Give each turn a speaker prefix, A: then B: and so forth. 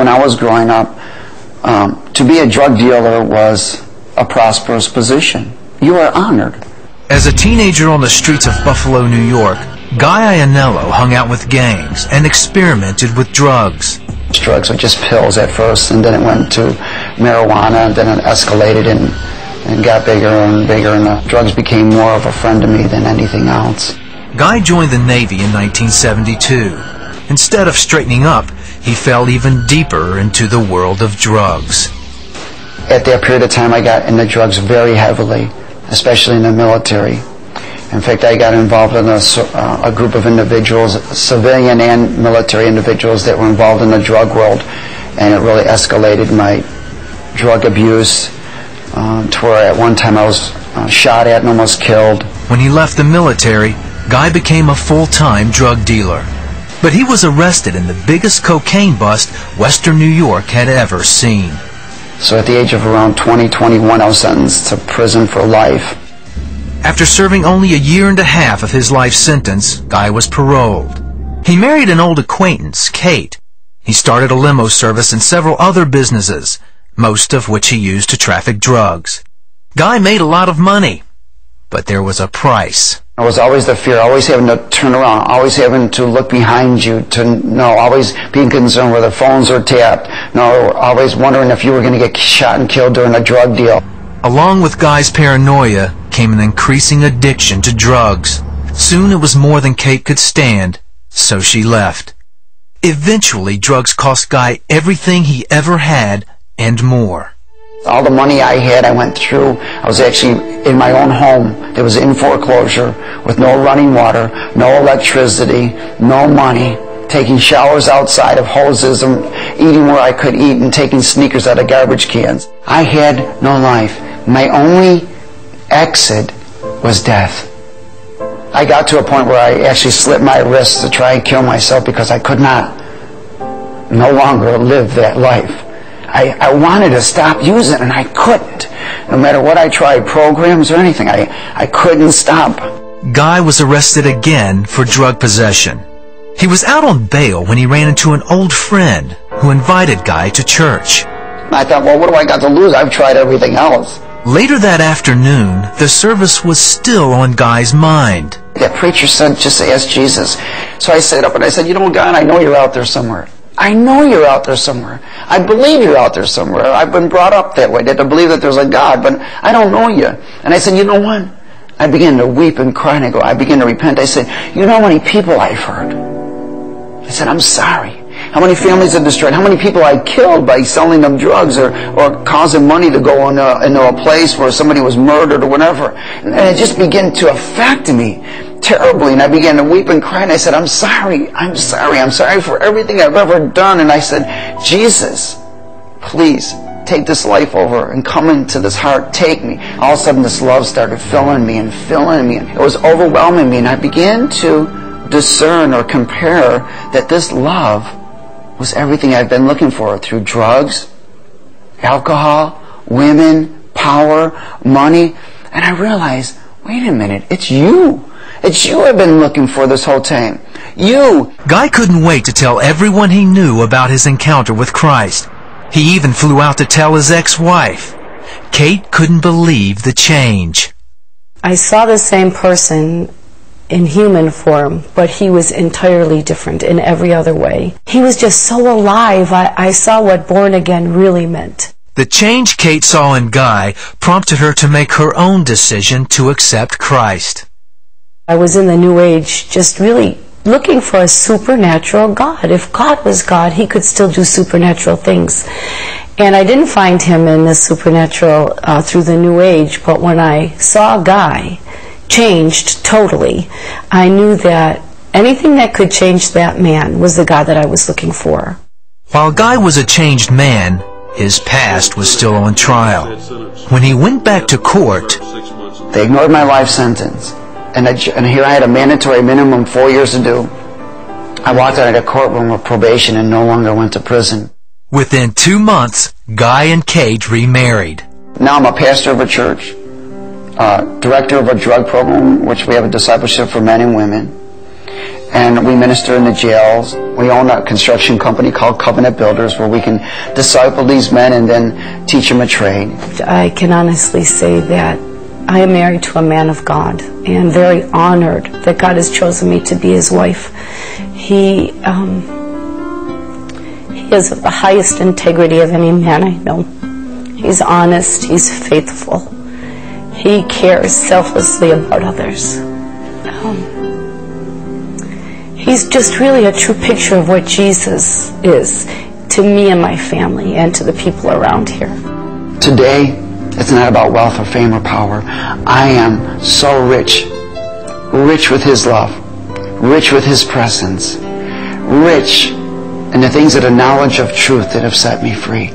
A: when I was growing up, to be a drug dealer was a prosperous position. You were honored.
B: As a teenager on the streets of Buffalo, New York, Guy Iannello hung out with gangs and experimented with drugs.
A: Drugs were just pills at first, and then it went to marijuana, and then it escalated and got bigger and bigger, and the drugs became more of a friend to me than anything else.
B: Guy joined the Navy in 1972. Instead of straightening up, he fell even deeper into the world of drugs.
A: At that period of time, I got into drugs very heavily, especially in the military. In fact, I got involved in a group of individuals, civilian and military individuals, that were involved in the drug world, and it really escalated my drug abuse to where at one time I was shot at and almost killed.
B: When he left the military, Guy became a full-time drug dealer. But he was arrested in the biggest cocaine bust Western New York had ever seen.
A: So at the age of around 20, 21, I was sentenced to prison for life.
B: After serving only a year and a half of his life sentence, Guy was paroled. He married an old acquaintance, Kate. He started a limo service and several other businesses, most of which he used to traffic drugs. Guy made a lot of money, but there was a price.
A: It was always the fear, always having to turn around, always having to look behind you, always being concerned where the phones were tapped, always wondering if you were going to get shot and killed during a drug deal.
B: Along with Guy's paranoia came an increasing addiction to drugs. Soon it was more than Kate could stand, so she left. Eventually, drugs cost Guy everything he ever had and more.
A: All the money I had, I went through. I was actually in my own home. It was in foreclosure with no running water, no electricity, no money, taking showers outside of hoses and eating where I could eat and taking sneakers out of garbage cans. I had no life. My only exit was death. I got to a point where I actually slit my wrists to try and kill myself because I could no longer live that life. I wanted to stop using it, and I couldn't. No matter what I tried, programs or anything, I couldn't stop.
B: Guy was arrested again for drug possession. He was out on bail when he ran into an old friend who invited Guy to church.
A: I thought, well, what do I got to lose? I've tried everything else.
B: Later that afternoon, the service was still on Guy's mind.
A: That preacher said, just ask Jesus. So I sat up and I said, you know, God, I know you're out there somewhere. I know you're out there somewhere. I believe you're out there somewhere. I've been brought up that way, to believe that there's a God, but I don't know you. And I said, you know what? I began to weep and cry, and I began to repent. I said, you know how many people I've hurt? I said, I'm sorry. How many families are destroyed? How many people I killed by selling them drugs or causing money to go into a place where somebody was murdered or whatever. And it just began to affect me terribly. And I began to weep and cry. And I said, I'm sorry. I'm sorry. I'm sorry for everything I've ever done. And I said, Jesus, please take this life over and come into this heart. Take me. All of a sudden, this love started filling me and filling me. It was overwhelming me. And I began to discern or compare that this love was everything I've been looking for through drugs, alcohol, women, power, money. And I realized, wait a minute, it's you. It's you I've been looking for this whole time. You.
B: Guy couldn't wait to tell everyone he knew about his encounter with Christ. He even flew out to tell his ex-wife. Kate couldn't believe the change.
C: I saw the same person in human form, but he was entirely different in every other way. He was just so alive. I saw what born again really meant.
B: The change Kate saw in Guy prompted her to make her own decision to accept Christ.
C: I was in the New Age just really looking for a supernatural God. If God was God, he could still do supernatural things. And I didn't find him in the supernatural through the New Age, but when I saw Guy changed totally, I knew that anything that could change that man was the God that I was looking for.
B: While Guy was a changed man, his past was still on trial. When he went back to court,
A: they ignored my life sentence. And here I had a mandatory minimum 4 years to do. I walked out of the courtroom with probation and no longer went to prison.
B: Within 2 months, Guy and Kate remarried.
A: Now I'm a pastor of a church, director of a drug program, which we have a discipleship for men and women. and we minister in the jails. We own a construction company called Covenant Builders where we can disciple these men and then teach them a trade.
C: I can honestly say that I am married to a man of God and very honored that God has chosen me to be his wife. He has the highest integrity of any man I know. He's honest, he's faithful. He cares selflessly about others. He's just really a true picture of what Jesus is to me and my family and to the people around here.
A: Today, it's not about wealth or fame or power. I am so rich, rich with his love, rich with his presence, rich in the things of the knowledge of truth that have set me free.